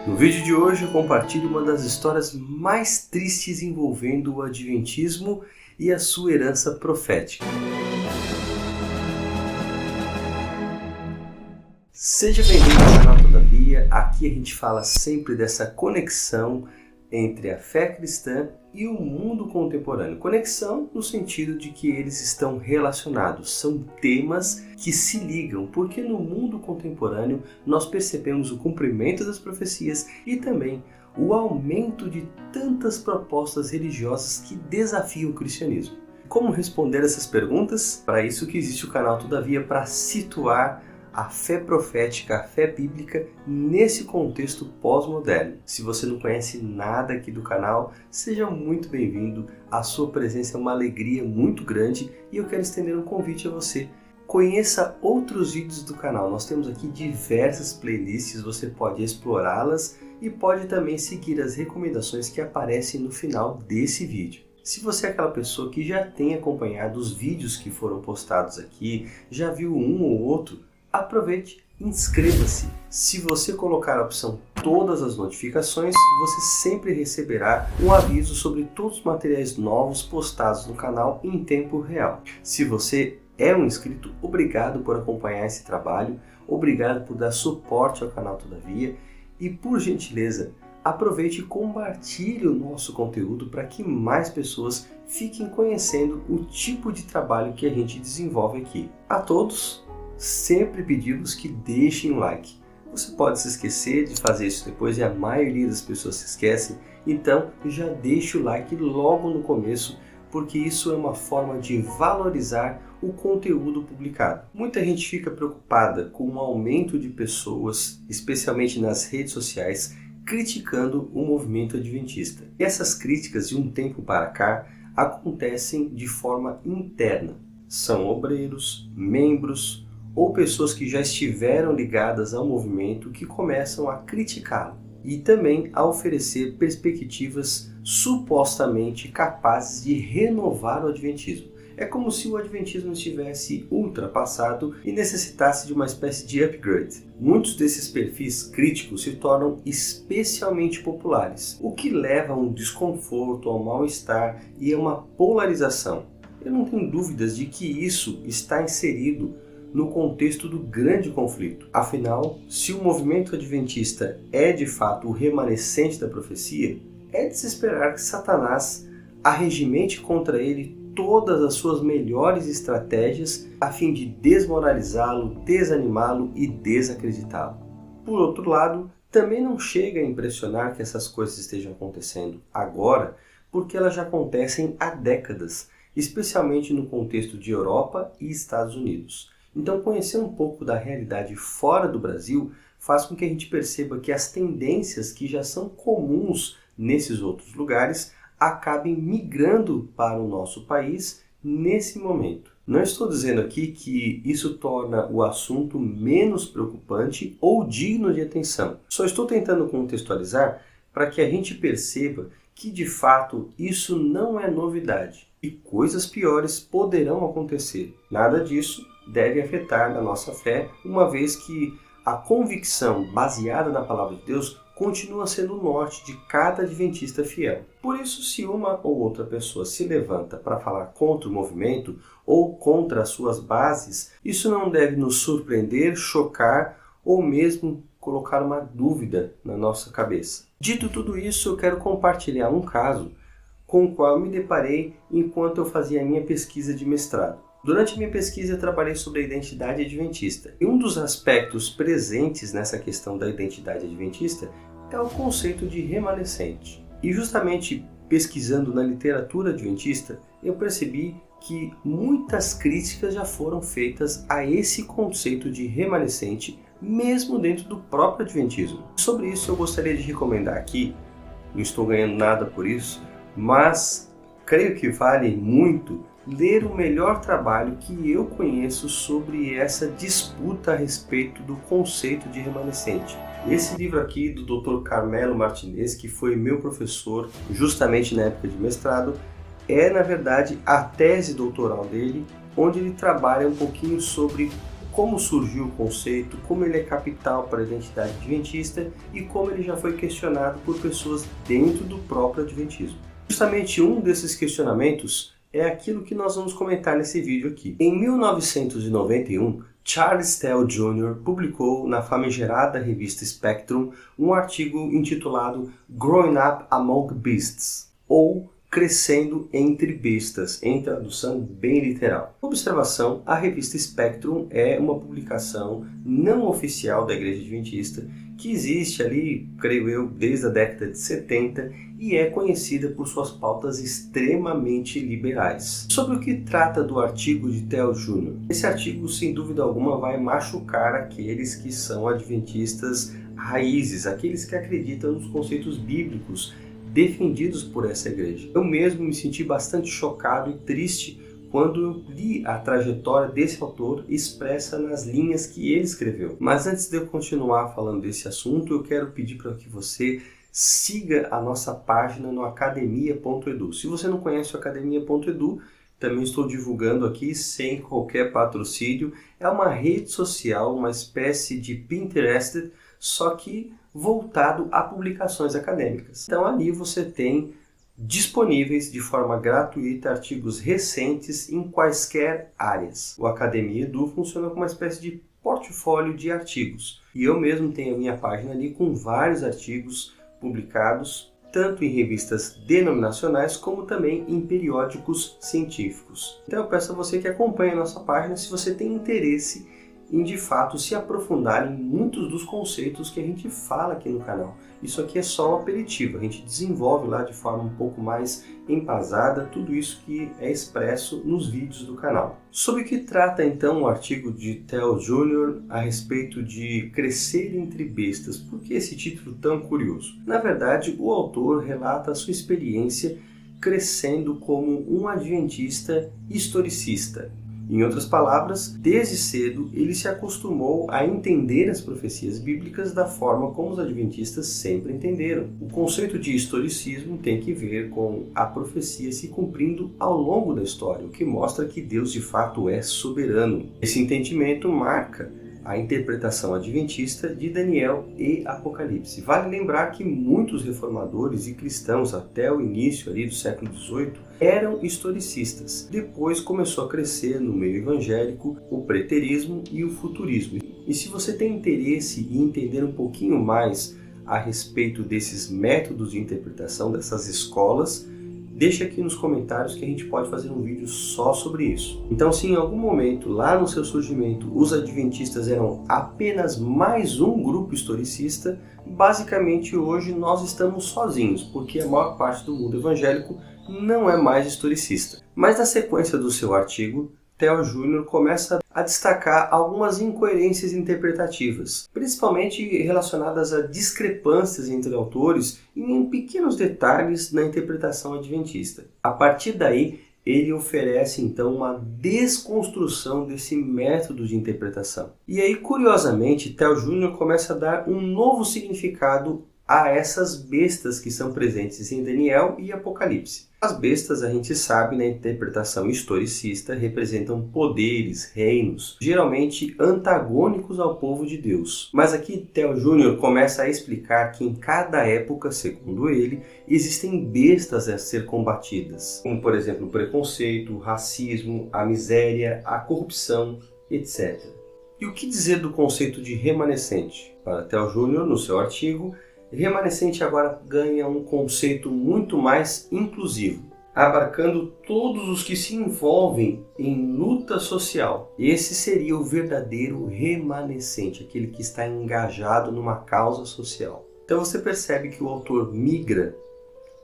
No vídeo de hoje eu compartilho uma das histórias mais tristes envolvendo o Adventismo e a sua herança profética. Seja bem-vindo ao canal Todavia. Aqui a gente fala sempre dessa conexão entre a fé cristã e o mundo contemporâneo. Conexão no sentido de que eles estão relacionados, são temas que se ligam, porque no mundo contemporâneo nós percebemos o cumprimento das profecias e também o aumento de tantas propostas religiosas que desafiam o cristianismo. Como responder essas perguntas? Para isso que existe o canal Todavia, para situar a fé profética, a fé bíblica nesse contexto pós-moderno. Se você não conhece nada aqui do canal, seja muito bem-vindo. A sua presença é uma alegria muito grande e eu quero estender um convite a você. Conheça outros vídeos do canal. Nós temos aqui diversas playlists, você pode explorá-las e pode também seguir as recomendações que aparecem no final desse vídeo. Se você é aquela pessoa que já tem acompanhado os vídeos que foram postados aqui, já viu um ou outro, aproveite, inscreva-se. Se você colocar a opção todas as notificações, você sempre receberá um aviso sobre todos os materiais novos postados no canal em tempo real. Se você é um inscrito, obrigado por acompanhar esse trabalho, obrigado por dar suporte ao canal Todavia e, por gentileza, aproveite e compartilhe o nosso conteúdo para que mais pessoas fiquem conhecendo o tipo de trabalho que a gente desenvolve aqui. A todos, sempre pedimos que deixem um like. Você pode se esquecer de fazer isso depois e a maioria das pessoas se esquecem, então já deixe o like logo no começo, porque isso é uma forma de valorizar o conteúdo publicado. Muita gente fica preocupada com o aumento de pessoas, especialmente nas redes sociais, criticando o movimento adventista. E essas críticas de um tempo para cá acontecem de forma interna. São obreiros, membros ou pessoas que já estiveram ligadas ao movimento que começam a criticá-lo e também a oferecer perspectivas supostamente capazes de renovar o adventismo. É como se o adventismo estivesse ultrapassado e necessitasse de uma espécie de upgrade. Muitos desses perfis críticos se tornam especialmente populares, o que leva a um desconforto, ao mal-estar e a uma polarização. Eu não tenho dúvidas de que isso está inserido no contexto do grande conflito. Afinal, se o movimento adventista é de fato o remanescente da profecia, é de se esperar que Satanás arregimente contra ele todas as suas melhores estratégias a fim de desmoralizá-lo, desanimá-lo e desacreditá-lo. Por outro lado, também não chega a impressionar que essas coisas estejam acontecendo agora, porque elas já acontecem há décadas, especialmente no contexto de Europa e Estados Unidos. Então, conhecer um pouco da realidade fora do Brasil faz com que a gente perceba que as tendências que já são comuns nesses outros lugares acabem migrando para o nosso país nesse momento. Não estou dizendo aqui que isso torna o assunto menos preocupante ou digno de atenção. Só estou tentando contextualizar para que a gente perceba que, de fato, isso não é novidade e coisas piores poderão acontecer. Nada disso deve afetar a nossa fé, uma vez que a convicção baseada na palavra de Deus continua sendo o norte de cada adventista fiel. Por isso, se uma ou outra pessoa se levanta para falar contra o movimento ou contra as suas bases, isso não deve nos surpreender, chocar ou mesmo colocar uma dúvida na nossa cabeça. Dito tudo isso, eu quero compartilhar um caso com o qual eu me deparei enquanto eu fazia a minha pesquisa de mestrado. Durante a minha pesquisa eu trabalhei sobre a identidade adventista. E um dos aspectos presentes nessa questão da identidade adventista é o conceito de remanescente. E justamente pesquisando na literatura adventista, eu percebi que muitas críticas já foram feitas a esse conceito de remanescente, mesmo dentro do próprio adventismo. Sobre isso eu gostaria de recomendar aqui, não estou ganhando nada por isso, mas creio que vale muito ler o melhor trabalho que eu conheço sobre essa disputa a respeito do conceito de remanescente. Esse livro aqui do Dr. Carmelo Martinez, que foi meu professor justamente na época de mestrado, é na verdade a tese doutoral dele, onde ele trabalha um pouquinho sobre como surgiu o conceito, como ele é capital para a identidade adventista e como ele já foi questionado por pessoas dentro do próprio adventismo. Justamente um desses questionamentos é aquilo que nós vamos comentar nesse vídeo aqui. Em 1991, Charles Tell Jr. publicou na famigerada revista Spectrum um artigo intitulado Growing Up Among Beasts, ou Crescendo entre Bestas, em tradução bem literal. Observação: a revista Spectrum é uma publicação não oficial da Igreja Adventista que existe ali, creio eu, desde a década de 70 e é conhecida por suas pautas extremamente liberais. Sobre o que trata do artigo de Tell Jr. Esse artigo, sem dúvida alguma, vai machucar aqueles que são adventistas raízes, aqueles que acreditam nos conceitos bíblicos defendidos por essa igreja. Eu mesmo me senti bastante chocado e triste quando eu li a trajetória desse autor expressa nas linhas que ele escreveu. Mas antes de eu continuar falando desse assunto, eu quero pedir para que você siga a nossa página no academia.edu. Se você não conhece o academia.edu, também estou divulgando aqui sem qualquer patrocínio. É uma rede social, uma espécie de Pinterest, só que voltado a publicações acadêmicas. Então ali você tem disponíveis de forma gratuita artigos recentes em quaisquer áreas. O Academia Edu funciona como uma espécie de portfólio de artigos. E eu mesmo tenho a minha página ali com vários artigos publicados, tanto em revistas denominacionais como também em periódicos científicos. Então eu peço a você que acompanhe a nossa página se você tem interesse em de fato se aprofundar em muitos dos conceitos que a gente fala aqui no canal. Isso aqui é só um aperitivo, a gente desenvolve lá de forma um pouco mais embasada tudo isso que é expresso nos vídeos do canal. Sobre o que trata então o artigo de Tell Jr. a respeito de crescer entre bestas? Por que esse título tão curioso? Na verdade, o autor relata a sua experiência crescendo como um adventista historicista. Em outras palavras, desde cedo ele se acostumou a entender as profecias bíblicas da forma como os adventistas sempre entenderam. O conceito de historicismo tem que ver com a profecia se cumprindo ao longo da história, o que mostra que Deus de fato é soberano. Esse entendimento marca a interpretação adventista de Daniel e Apocalipse. Vale lembrar que muitos reformadores e cristãos até o início ali do século XVIII eram historicistas. Depois começou a crescer no meio evangélico o preterismo e o futurismo. E se você tem interesse em entender um pouquinho mais a respeito desses métodos de interpretação, dessas escolas, deixa aqui nos comentários que a gente pode fazer um vídeo só sobre isso. Então, se em algum momento, lá no seu surgimento, os adventistas eram apenas mais um grupo historicista, basicamente hoje nós estamos sozinhos, porque a maior parte do mundo evangélico não é mais historicista. Mas na sequência do seu artigo, Tell Jr. começa a destacar algumas incoerências interpretativas, principalmente relacionadas a discrepâncias entre autores e em pequenos detalhes na interpretação adventista. A partir daí, ele oferece então uma desconstrução desse método de interpretação. E aí, curiosamente, Tell Jr. começa a dar um novo significado a essas bestas que são presentes em Daniel e Apocalipse. As bestas, a gente sabe, na interpretação historicista, representam poderes, reinos, geralmente antagônicos ao povo de Deus. Mas aqui Tell Jr. começa a explicar que em cada época, segundo ele, existem bestas a ser combatidas, como por exemplo o preconceito, o racismo, a miséria, a corrupção, etc. E o que dizer do conceito de remanescente? Para Tell Jr., no seu artigo, remanescente agora ganha um conceito muito mais inclusivo, abarcando todos os que se envolvem em luta social. Esse seria o verdadeiro remanescente, aquele que está engajado numa causa social. Então você percebe que o autor migra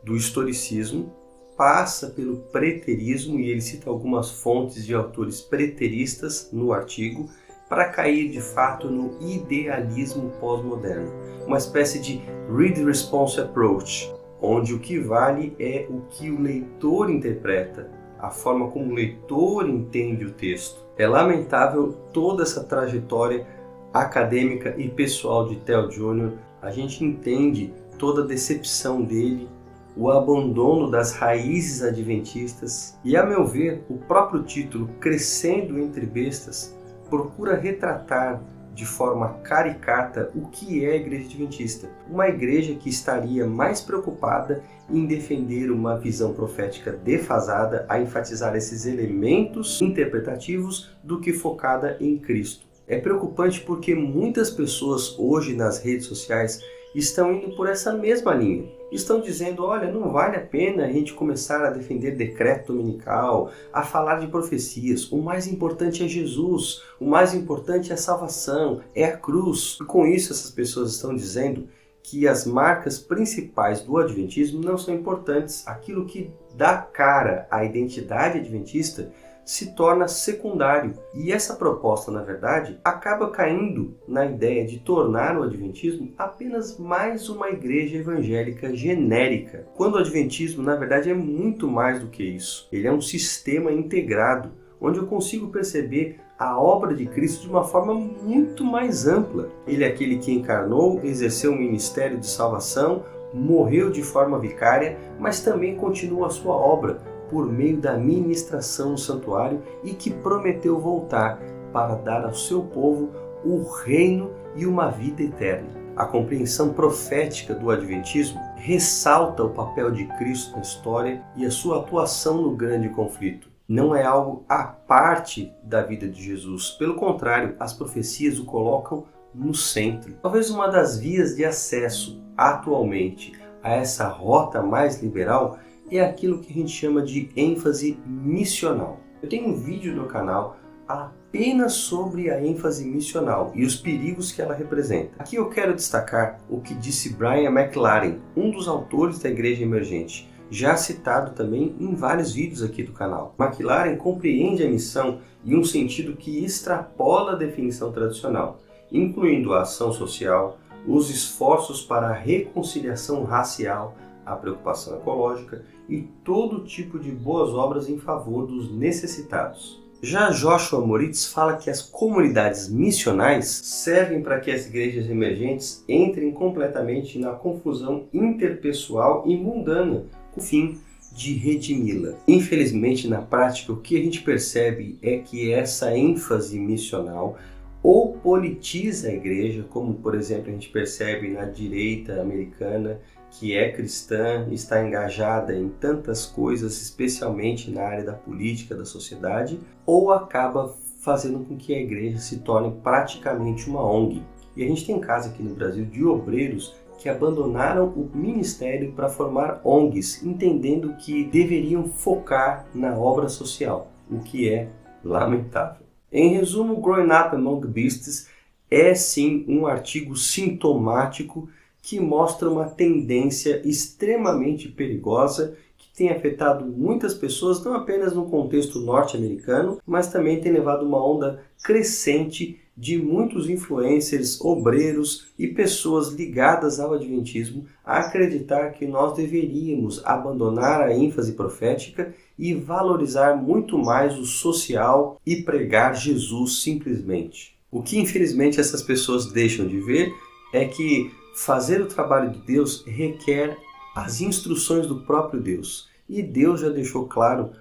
do historicismo, passa pelo preterismo, e ele cita algumas fontes de autores preteristas no artigo, para cair de fato no idealismo pós-moderno, uma espécie de read response approach, onde o que vale é o que o leitor interpreta, a forma como o leitor entende o texto. É lamentável toda essa trajetória acadêmica e pessoal de Tell Jr. A gente entende toda a decepção dele, o abandono das raízes adventistas e, a meu ver, o próprio título Crescendo entre Bestas procura retratar de forma caricata o que é a Igreja Adventista. Uma igreja que estaria mais preocupada em defender uma visão profética defasada, a enfatizar esses elementos interpretativos, do que focada em Cristo. É preocupante porque muitas pessoas hoje nas redes sociais estão indo por essa mesma linha. Estão dizendo, olha, não vale a pena a gente começar a defender decreto dominical, a falar de profecias. O mais importante é Jesus, o mais importante é a salvação, é a cruz. E com isso essas pessoas estão dizendo que as marcas principais do adventismo não são importantes. Aquilo que dá cara à identidade adventista se torna secundário. E essa proposta, na verdade, acaba caindo na ideia de tornar o adventismo apenas mais uma igreja evangélica genérica, quando o adventismo, na verdade, é muito mais do que isso. Ele é um sistema integrado, onde eu consigo perceber a obra de Cristo de uma forma muito mais ampla. Ele é aquele que encarnou, exerceu um ministério de salvação, morreu de forma vicária, mas também continua a sua obra por meio da ministração no santuário e que prometeu voltar para dar ao seu povo o reino e uma vida eterna. A compreensão profética do adventismo ressalta o papel de Cristo na história e a sua atuação no grande conflito. Não é algo à parte da vida de Jesus. Pelo contrário, as profecias o colocam no centro. Talvez uma das vias de acesso atualmente a essa rota mais liberal é aquilo que a gente chama de ênfase missional. Eu tenho um vídeo no canal apenas sobre a ênfase missional e os perigos que ela representa. Aqui eu quero destacar o que disse Brian McLaren, um dos autores da Igreja Emergente, já citado também em vários vídeos aqui do canal. McLaren compreende a missão em um sentido que extrapola a definição tradicional, incluindo a ação social, os esforços para a reconciliação racial, a preocupação ecológica e todo tipo de boas obras em favor dos necessitados. Já Joshua Moritz fala que as comunidades missionais servem para que as igrejas emergentes entrem completamente na confusão interpessoal e mundana, com o fim de redimi-la. Infelizmente, na prática, o que a gente percebe é que essa ênfase missional ou politiza a igreja, como por exemplo a gente percebe na direita americana, que é cristã, está engajada em tantas coisas, especialmente na área da política, da sociedade, ou acaba fazendo com que a igreja se torne praticamente uma ONG. E a gente tem casos aqui no Brasil de obreiros que abandonaram o ministério para formar ONGs, entendendo que deveriam focar na obra social, o que é lamentável. Em resumo, Growing Up Among Beasts é sim um artigo sintomático que mostra uma tendência extremamente perigosa que tem afetado muitas pessoas, não apenas no contexto norte-americano, mas também tem levado uma onda crescente de muitos influencers, obreiros e pessoas ligadas ao adventismo a acreditar que nós deveríamos abandonar a ênfase profética e valorizar muito mais o social e pregar Jesus simplesmente. O que infelizmente essas pessoas deixam de ver é que fazer o trabalho de Deus requer as instruções do próprio Deus. E Deus já deixou claro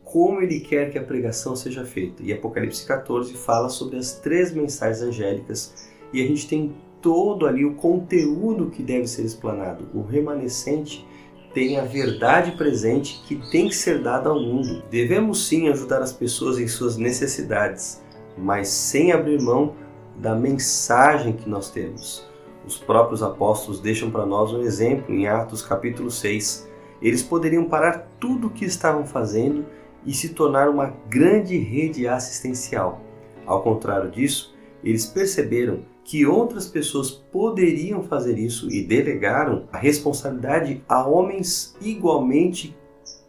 como Ele quer que a pregação seja feita. E Apocalipse 14 fala sobre as 3 mensagens angélicas. E a gente tem todo ali o conteúdo que deve ser explanado. O remanescente tem a verdade presente que tem que ser dada ao mundo. Devemos sim ajudar as pessoas em suas necessidades, mas sem abrir mão da mensagem que nós temos. Os próprios apóstolos deixam para nós um exemplo em Atos capítulo 6. Eles poderiam parar tudo o que estavam fazendo e se tornar uma grande rede assistencial. Ao contrário disso, eles perceberam que outras pessoas poderiam fazer isso e delegaram a responsabilidade a homens igualmente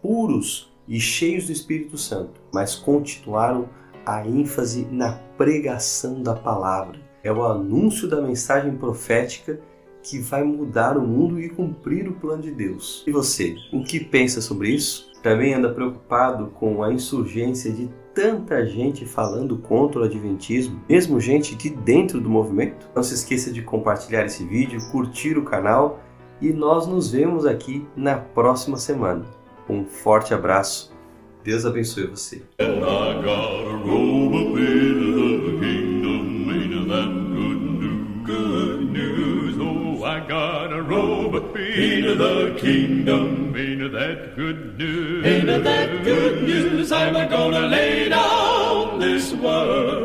puros e cheios do Espírito Santo, mas continuaram a ênfase na pregação da palavra. É o anúncio da mensagem profética que vai mudar o mundo e cumprir o plano de Deus. E você, o que pensa sobre isso? Também anda preocupado com a insurgência de tanta gente falando contra o adventismo, mesmo gente de dentro do movimento? Não se esqueça de compartilhar esse vídeo, curtir o canal e nós nos vemos aqui na próxima semana. Um forte abraço. Deus abençoe você. on a robe, into the kingdom, into that good news. Into that good news, I'm gonna lay down this world.